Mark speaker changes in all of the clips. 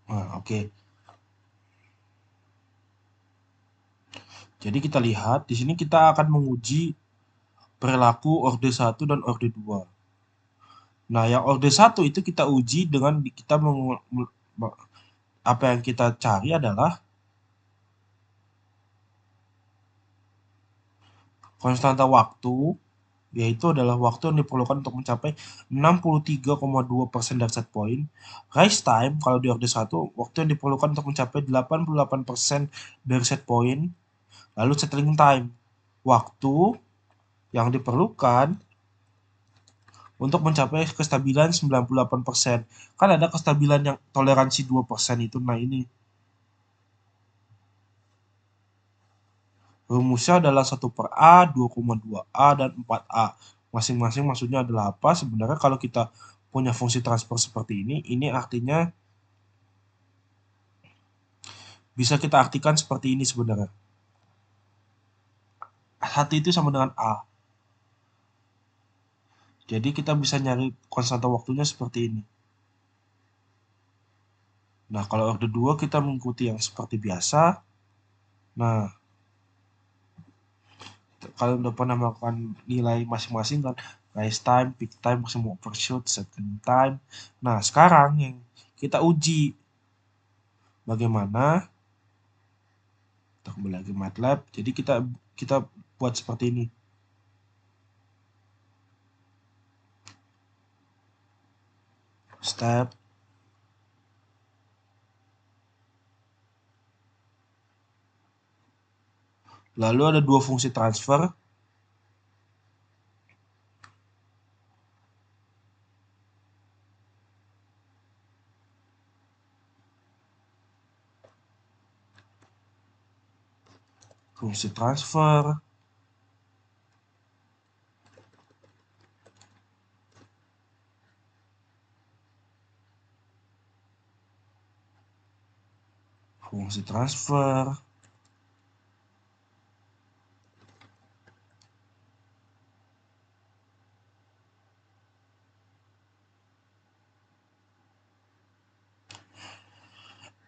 Speaker 1: Nah, oke. Jadi kita lihat di sini kita akan menguji perilaku orde 1 dan orde 2. Nah, yang orde 1 itu kita uji dengan kita apa yang kita cari adalah konstanta waktu, yaitu adalah waktu yang diperlukan untuk mencapai 63,2% dari set point. Rise time, kalau di orde 1, waktu yang diperlukan untuk mencapai 88% dari set point. Lalu settling time, waktu yang diperlukan untuk mencapai kestabilan 98%. Kan ada kestabilan yang toleransi 2% itu. Nah, ini rumusnya adalah 1/A, 2,2A, dan 4A. Masing-masing maksudnya adalah apa? Sebenarnya kalau kita punya fungsi transfer seperti ini artinya bisa kita artikan seperti ini sebenarnya. Satu itu sama dengan A. Jadi kita bisa nyari konstanta waktunya seperti ini. Nah, kalau orde 2 kita mengikuti yang seperti biasa. Nah, kalau udah pernah melakukan nilai masing-masing kan, rise time, peak time, maximum overshoot, settling time. Nah, sekarang yang kita uji bagaimana, kita kembali lagi MATLAB. Jadi kita buat seperti ini. Step. Lalu ada dua fungsi transfer. Fungsi transfer. Fungsi transfer.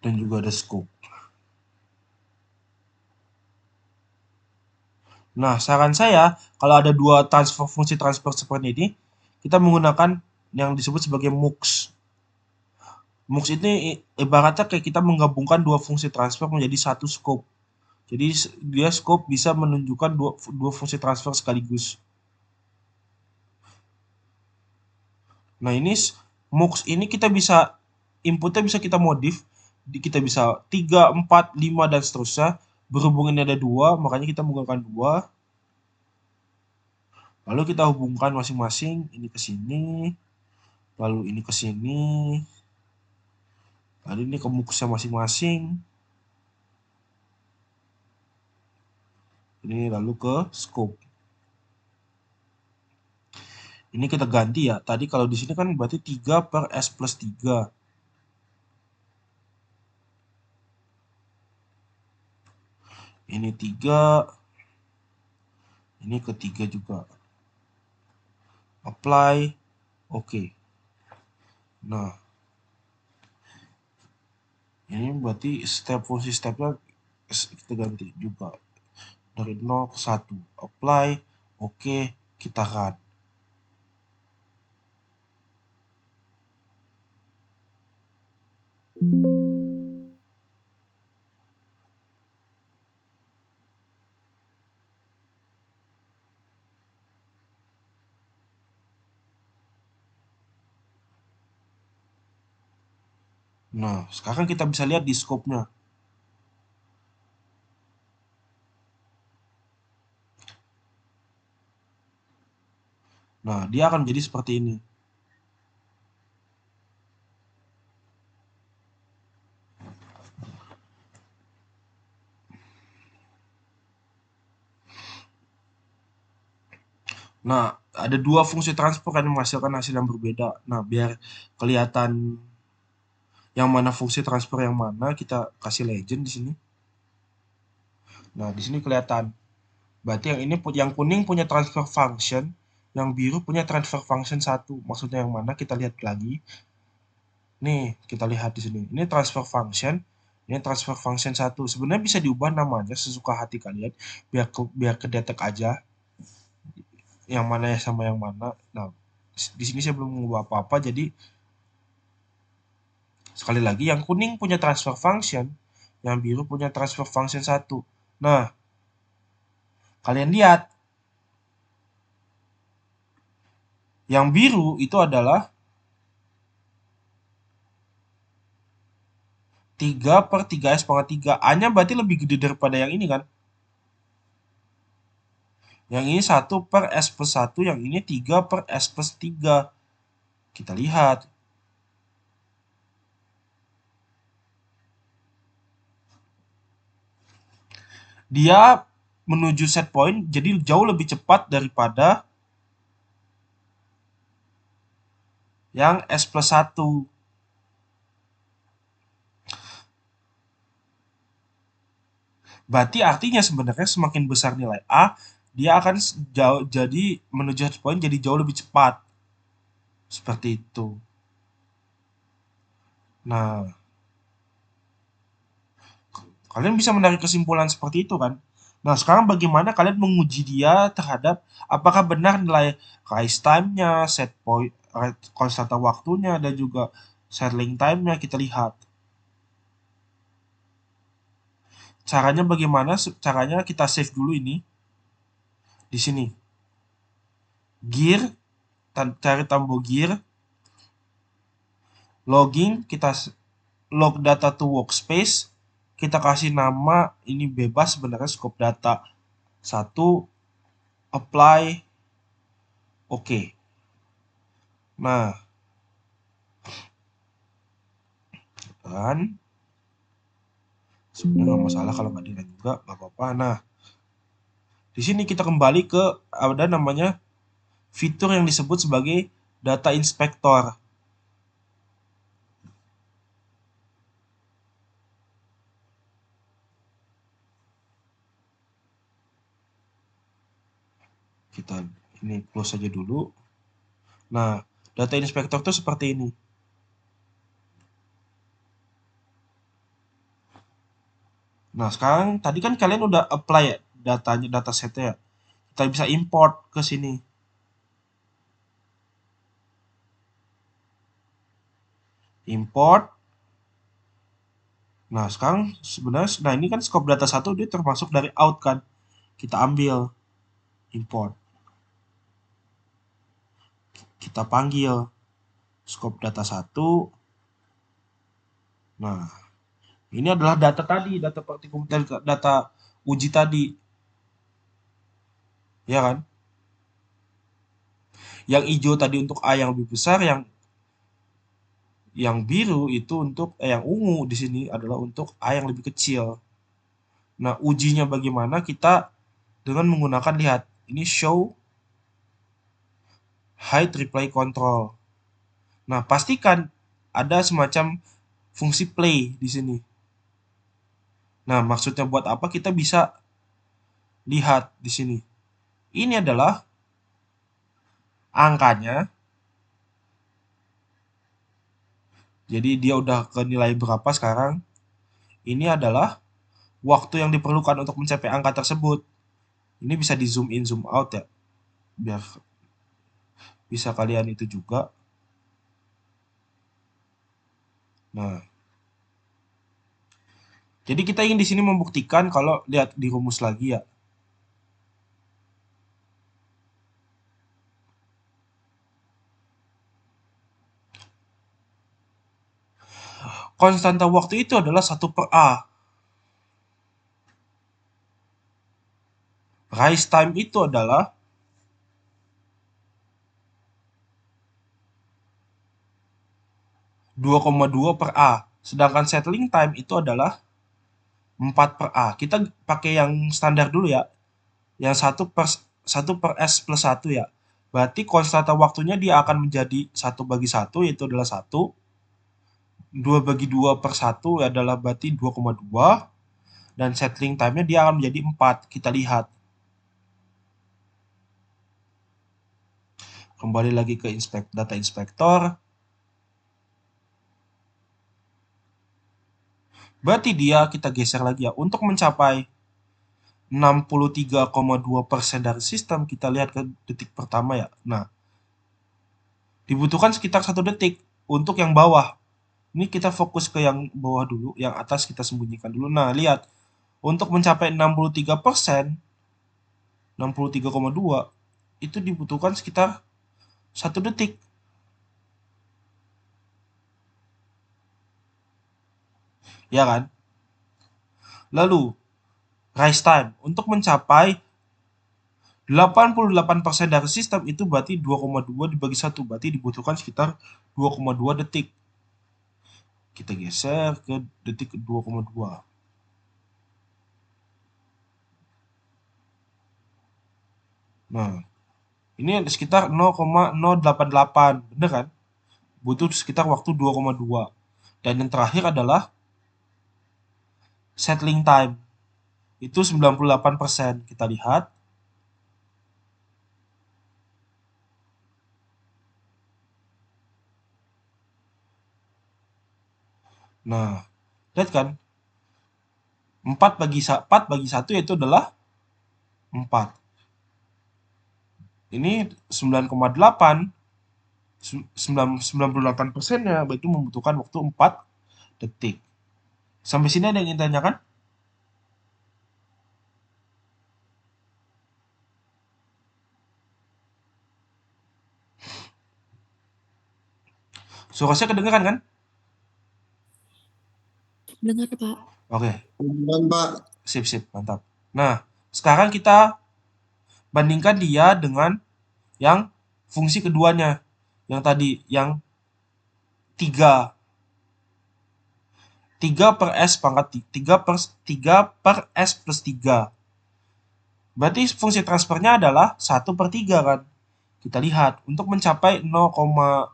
Speaker 1: Dan juga ada scope. Nah, saran saya, kalau ada dua fungsi transfer seperti ini, kita menggunakan yang disebut sebagai MUX. MUX ini ibaratnya kayak kita menggabungkan dua fungsi transfer menjadi satu scope. Jadi dia scope bisa menunjukkan dua fungsi transfer sekaligus. Nah, ini MUX ini kita bisa inputnya bisa kita modif, kita bisa 3, 4, 5, dan seterusnya. Berhubung ini ada dua, makanya kita menggunakan dua. Lalu kita hubungkan masing-masing, ini ke sini, lalu ini ke sini, lalu ini ke MUX-nya masing-masing, ini lalu ke scope. Ini kita ganti ya. Tadi kalau di sini kan berarti 3 per S plus 3. Ini 3, ini ke 3 juga. Apply, oke. Nah, ini berarti fungsi stepnya kita ganti juga. Dari 0 ke 1. Apply, oke, kita run. Nah, sekarang kita bisa lihat di scope-nya. Nah, dia akan menjadi seperti ini. Nah, ada dua fungsi transfer yang menghasilkan hasil yang berbeda. Nah, biar kelihatan yang mana fungsi transfer yang mana, kita kasih legend di sini. Nah, di sini kelihatan. Berarti yang ini yang kuning punya transfer function, yang biru punya transfer function 1. Maksudnya yang mana? Kita lihat lagi. Nih, kita lihat di sini. Ini transfer function. Ini transfer function 1. Sebenarnya bisa diubah namanya sesuka hati kalian. Biar kedetek aja yang mana ya sama yang mana. Nah, di sini saya belum mengubah apa-apa. Jadi, sekali lagi yang kuning punya transfer function. Yang biru punya transfer function 1. Nah, kalian lihat. Yang biru itu adalah 3/3S pangkat 3. A-nya berarti lebih gede daripada yang ini kan? Yang ini 1/S+1, yang ini 3/S+3. Kita lihat. Dia menuju set point jadi jauh lebih cepat daripada yang S+1. Berarti artinya sebenarnya semakin besar nilai A, dia akan jadi menuju set point jadi jauh lebih cepat. Seperti itu. Nah, kalian bisa menarik kesimpulan seperti itu kan? Nah, sekarang bagaimana kalian menguji dia terhadap apakah benar nilai rise time-nya, set point, konstanta waktunya, dan juga settling time-nya kita lihat. Caranya bagaimana? Caranya kita save dulu ini di sini. Gear, cari tombol gear, logging, kita log data to workspace, kita kasih nama ini bebas sebenarnya scope data 1, apply, oke. Nah, kan sebenarnya nggak masalah kalau nggak dilihat juga nggak apa-apa. Nah, di sini kita kembali ke ada namanya fitur yang disebut sebagai data inspector. Kita ini close saja dulu. Nah, data inspector itu seperti ini. Nah, sekarang tadi kan kalian udah apply ya datanya, data setnya ya. Kita bisa import ke sini. Import. Nah, sekarang sebenarnya, nah ini kan scope data 1 dia termasuk dari out kan. Kita ambil, import. Kita panggil scope data 1. Nah, ini adalah data tadi, data praktikum, data uji tadi. Ya kan? Yang hijau tadi untuk A yang lebih besar, yang biru itu untuk yang ungu di sini adalah untuk A yang lebih kecil. Nah, ujinya bagaimana? Kita dengan menggunakan lihat ini show hide replay control. Nah, pastikan ada semacam fungsi play di sini. Nah, maksudnya buat apa? Kita bisa lihat di sini. Ini adalah angkanya. Jadi dia udah ke nilai berapa sekarang? Ini adalah waktu yang diperlukan untuk mencapai angka tersebut. Ini bisa di zoom in, zoom out ya. Biar bisa kalian itu juga. Nah, jadi kita ingin di sini membuktikan kalau lihat di rumus lagi ya. Konstanta waktu itu adalah 1/A. Rise time itu adalah 2,2/A. Sedangkan settling time itu adalah 4/A. Kita pakai yang standar dulu ya. Yang 1/S+1 ya. Berarti konstanta waktunya dia akan menjadi 1/1, yaitu adalah 1. 2/2/1 adalah berarti 2,2. Dan settling time-nya dia akan menjadi 4. Kita lihat. Kembali lagi ke data inspector. Berarti dia kita geser lagi ya. Untuk mencapai 63,2% dari sistem, kita lihat ke detik pertama ya. Nah, dibutuhkan sekitar 1 detik untuk yang bawah. Ini kita fokus ke yang bawah dulu, yang atas kita sembunyikan dulu. Nah, lihat. Untuk mencapai 63%, 63,2, itu dibutuhkan sekitar 1 detik. Ya kan? Lalu, rise time. Untuk mencapai 88% dari sistem itu berarti 2,2 dibagi 1. Berarti dibutuhkan sekitar 2,2 detik. Kita geser ke detik 2,2. Nah, ini sekitar 0,088. Bener kan? Butuh sekitar waktu 2,2. Dan yang terakhir adalah settling time. Itu 98%. Kita lihat. Nah, lihat kan? 4 bagi 1 yaitu adalah 4. Ini 9,8. 98%-nya itu membutuhkan waktu 4 detik. Sampai sini ada yang ingin tanyakan? Suara saya kedengeran kan?
Speaker 2: Dengar, Pak.
Speaker 1: Oke,
Speaker 3: Kedengeran, Pak.
Speaker 1: sip, mantap. Nah, sekarang kita bandingkan dia dengan yang fungsi keduanya. Yang tadi, yang 3. 3 per S pangkat 3 per S plus 3. Berarti fungsi transfernya adalah 1 per 3 kan? Kita lihat, untuk mencapai 0,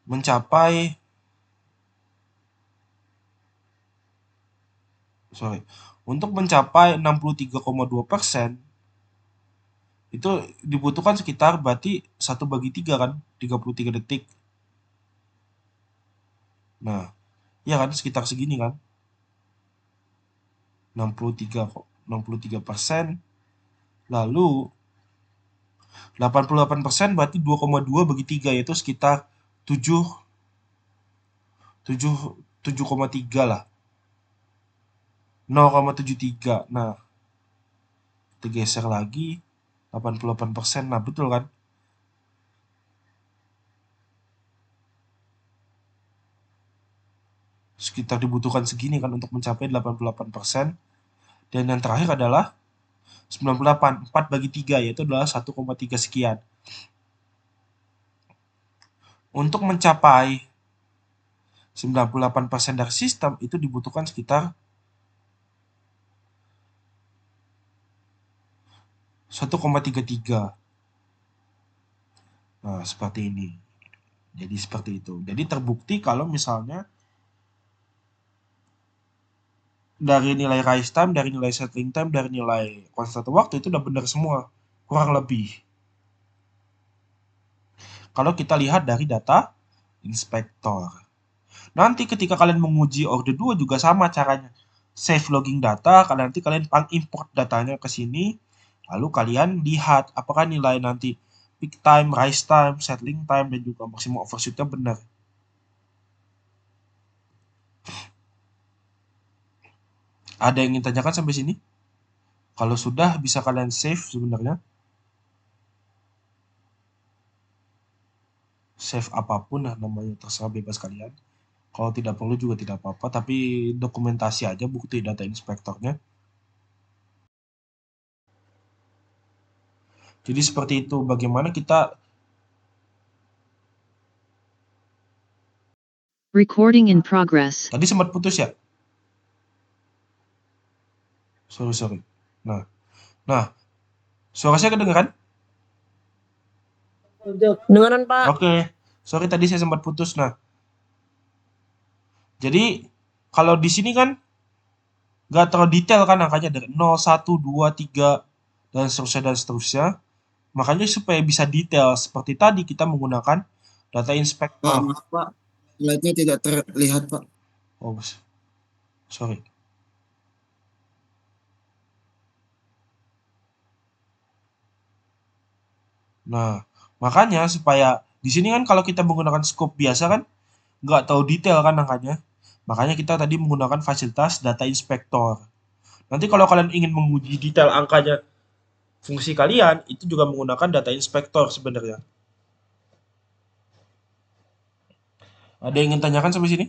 Speaker 1: mencapai untuk mencapai 63,2%, itu dibutuhkan sekitar berarti 1 bagi 3 kan, 33 detik. Nah, ya kan sekitar segini kan. 63%. Lalu 88% berarti 2,2 bagi 3 yaitu sekitar 7,3 lah. 0,73. Nah, kita geser lagi 88%. Nah, betul kan? Sekitar dibutuhkan segini kan untuk mencapai 88%. Dan yang terakhir adalah 98. 4 bagi 3 yaitu adalah 1,3 sekian. Untuk mencapai 98% dari sistem itu dibutuhkan sekitar 1,33. Nah, seperti ini. Jadi seperti itu. Jadi terbukti kalau misalnya dari nilai rise time, dari nilai settling time, dari nilai konstan waktu itu udah benar semua. Kurang lebih. Kalau kita lihat dari data inspektor. Nanti ketika kalian menguji Orde 2 juga sama caranya. Save logging data, nanti kalian import datanya ke sini, lalu kalian lihat apakah nilai nanti peak time, rise time, settling time, dan juga maksimum overshoot-nya benar. Ada yang ingin tanyakan sampai sini? Kalau sudah, bisa kalian save sebenarnya. Save apapun lah namanya, terserah bebas kalian. Kalau tidak perlu juga tidak apa-apa, tapi dokumentasi aja bukti data inspektornya. Jadi seperti itu, bagaimana kita...
Speaker 4: Recording in progress.
Speaker 1: Tadi sempat putus ya? Sorry. Nah, suara saya kedengeran?
Speaker 2: Dengaran, Pak.
Speaker 1: Oke, sorry tadi saya sempat putus. Nah, jadi kalau di sini kan nggak terlalu detail kan angkanya dari 0, 1, 2, 3, dan seterusnya. Makanya supaya bisa detail seperti tadi kita menggunakan Data
Speaker 3: Pak,
Speaker 1: inspector.
Speaker 3: maaf Pak, slide-nya tidak terlihat Pak.
Speaker 1: Oh, sorry. Nah, makanya supaya di sini kan kalau kita menggunakan scope biasa kan nggak tahu detail kan angkanya. Makanya kita tadi menggunakan fasilitas data inspector. Nanti kalau kalian ingin menguji detail angkanya fungsi kalian, itu juga menggunakan data inspector sebenarnya. Ada yang ingin tanyakan sampai sini?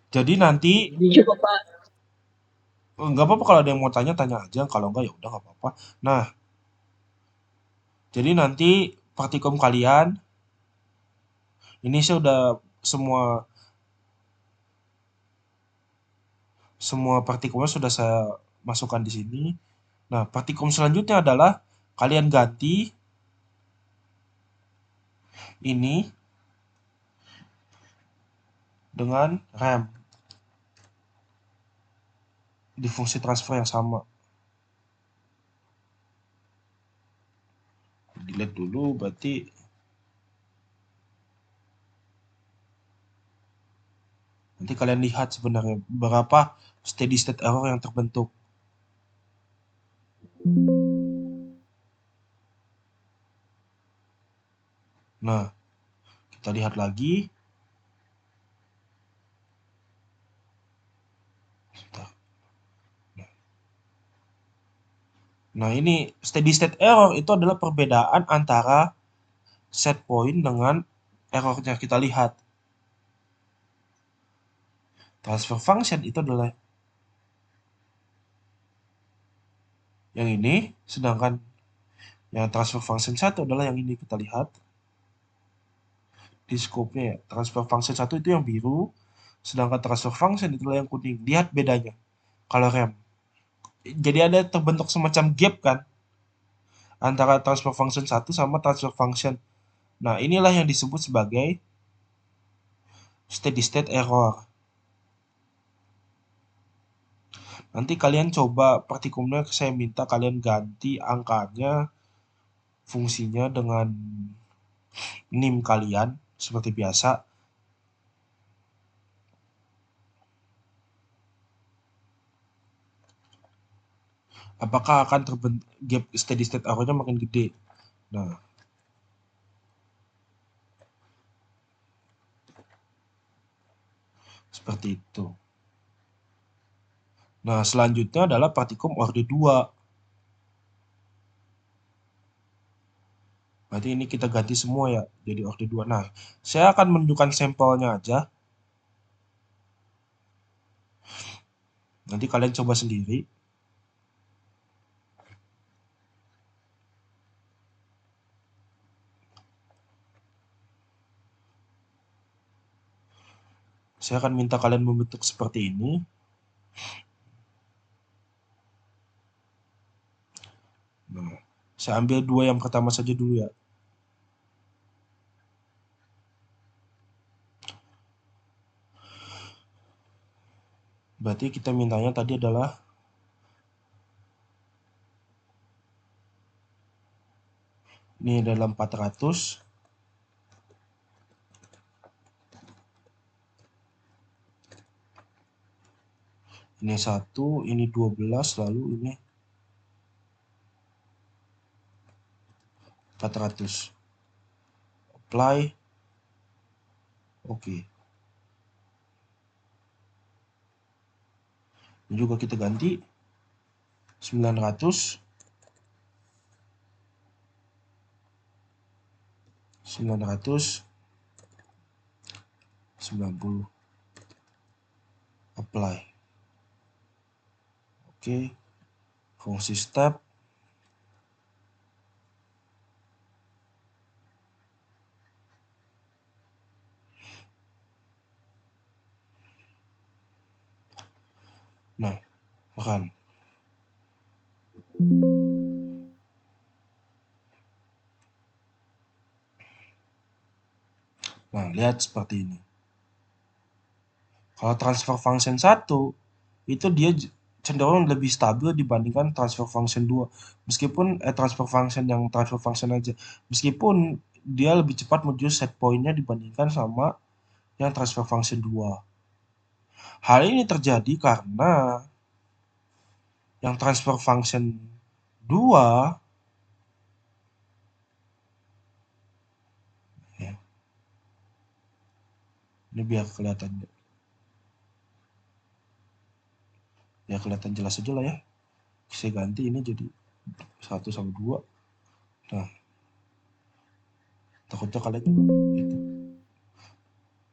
Speaker 1: Jadi nanti
Speaker 2: Coba Pak.
Speaker 1: nggak apa-apa kalau ada yang mau tanya tanya aja, kalau enggak ya udah nggak apa-apa. Nah, jadi nanti praktikum kalian ini saya udah semua semua praktikumnya sudah saya masukkan di sini. Nah, praktikum selanjutnya adalah kalian ganti ini dengan rem di fungsi transfer yang sama. Dilihat dulu berarti nanti kalian lihat sebenarnya berapa steady state error yang terbentuk. Nah, kita lihat lagi. Sebentar. Nah, ini steady state error itu adalah perbedaan antara set point dengan errornya. Kita lihat. Transfer function itu adalah yang ini, sedangkan yang transfer function 1 adalah yang ini. Kita lihat di scope-nya ya. Transfer function 1 itu yang biru, sedangkan transfer function itu adalah yang kuning. Lihat bedanya kalau rem. Jadi ada terbentuk semacam gap kan antara transfer function 1 sama transfer function. Nah, inilah yang disebut sebagai steady state error. Nanti kalian coba praktikumnya, saya minta kalian ganti angkanya, fungsinya dengan NIM kalian seperti biasa. Apakah akan terbentuk gap steady state errornya makin gede. Nah, seperti itu. Nah, selanjutnya adalah praktikum orde 2. Berarti ini kita ganti semua ya, jadi orde 2. Nah, saya akan menunjukkan sampelnya aja. Nanti kalian coba sendiri. Saya akan minta kalian membentuk seperti ini. Nah, saya ambil 2 yang pertama saja dulu ya. Berarti kita mintanya tadi adalah ini adalah 400. Ini 1, ini 12, lalu ini 400. Apply. Oke. Ini juga kita ganti 900. 990. Apply. Oke. Fungsi step. Nah, run. Nah, lihat seperti ini. Kalau transfer function 1, itu dia cenderung lebih stabil dibandingkan transfer function 2. Meskipun transfer function yang transfer function aja. Meskipun dia lebih cepat menuju set point-nya dibandingkan sama yang transfer function 2. Hal ini terjadi karena yang transfer function 2 ya, ini biar kelihatan jelas aja lah ya. Saya ganti ini jadi 1 sama 2. Nah, takutnya kalian juga gitu.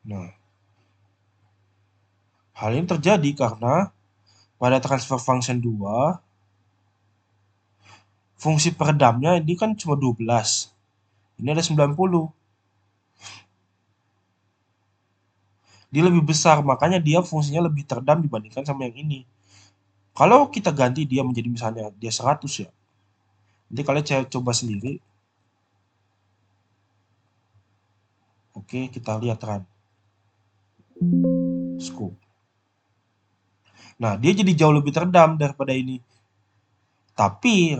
Speaker 1: Nah, hal ini terjadi karena pada transfer function 2 fungsi peredamnya ini kan cuma 12. Ini ada 90. Dia lebih besar, makanya dia fungsinya lebih teredam dibandingkan sama yang ini. Kalau kita ganti dia menjadi misalnya dia 100 ya. Nanti kalian coba sendiri. Oke, kita lihat run. Scope. Nah, dia jadi jauh lebih teredam daripada ini. Tapi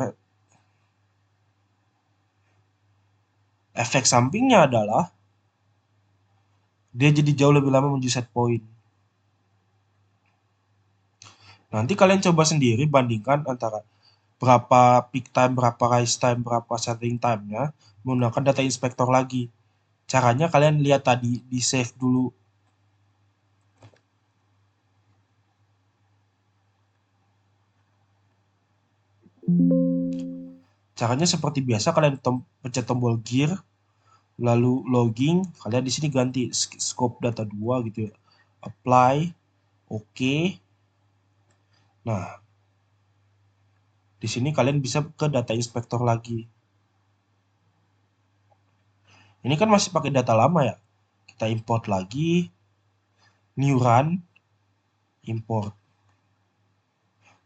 Speaker 1: efek sampingnya adalah dia jadi jauh lebih lama menuju set point. Nanti kalian coba sendiri bandingkan antara berapa peak time, berapa rise time, berapa setting time-nya menggunakan data inspector lagi. Caranya kalian lihat tadi, di save dulu. Caranya seperti biasa, kalian pencet tombol gear, lalu logging, kalian di sini ganti scope data 2 gitu ya. Apply, oke. Nah, di sini kalian bisa ke data inspector lagi. Ini kan masih pakai data lama ya. Kita import lagi, new run, import.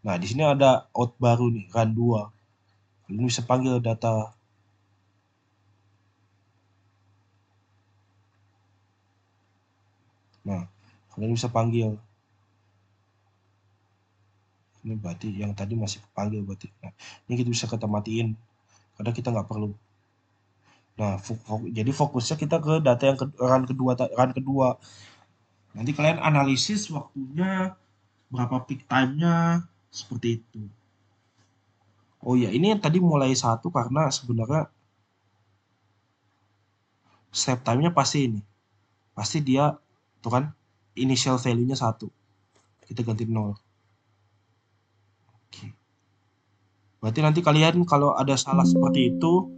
Speaker 1: Nah, di sini ada out baru nih, run 2. Kalian bisa panggil data. Nah, kalian bisa panggil. Ini berarti yang tadi masih panggil berarti. Nah, ini kita bisa kita matiin karena kita nggak perlu. Nah, jadi fokusnya kita ke data yang run kedua. Nanti kalian analisis waktunya, berapa peak time-nya, seperti itu. Oh ya, ini tadi mulai 1 karena sebenarnya step time-nya pasti ini. Pasti dia tuh kan initial value-nya 1. Kita ganti 0. Oke. Berarti nanti kalian kalau ada salah seperti itu,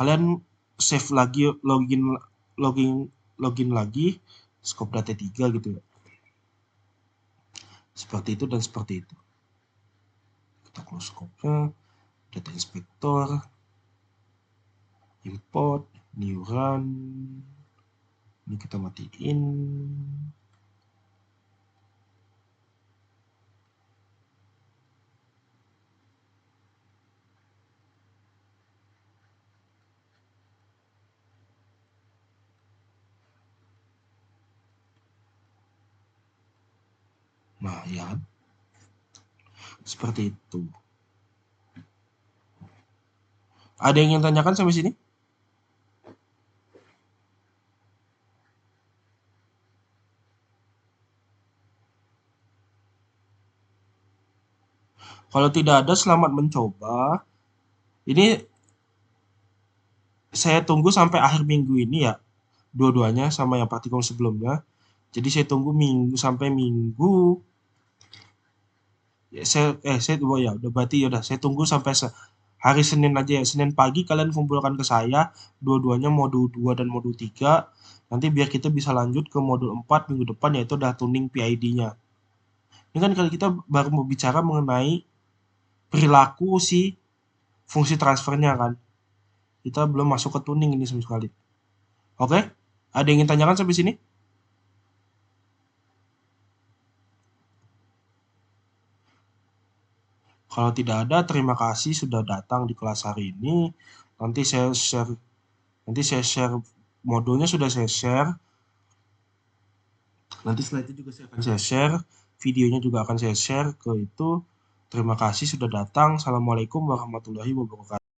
Speaker 1: kalian save lagi, login lagi scope data 3 gitu ya. Seperti itu dan seperti itu. Kita close scope-nya, data inspector, import, new run. Ini kita matiin. Nah, ya. Seperti itu. Ada yang ingin tanyakan sampai sini? Kalau tidak ada, selamat mencoba. Ini saya tunggu sampai akhir minggu ini ya. Dua-duanya sama yang praktikum sebelumnya. Jadi saya tunggu sampai minggu. Ya, saya udah berarti ya udah saya tunggu sampai hari Senin aja ya. Senin pagi kalian kumpulkan ke saya dua-duanya modul 2 dan modul 3. Nanti biar kita bisa lanjut ke modul 4 minggu depan, yaitu udah tuning PID-nya. Ini kan kalau kita baru mau bicara mengenai perilaku si fungsi transfernya kan. Kita belum masuk ke tuning ini sama sekali. Oke? Ada yang ingin tanyakan sampai sini? Kalau tidak ada, terima kasih sudah datang di kelas hari ini. Nanti saya share modulnya, sudah saya share. Nanti setelah itu juga saya akan share videonya juga akan saya share ke itu. Terima kasih sudah datang. Assalamualaikum warahmatullahi wabarakatuh.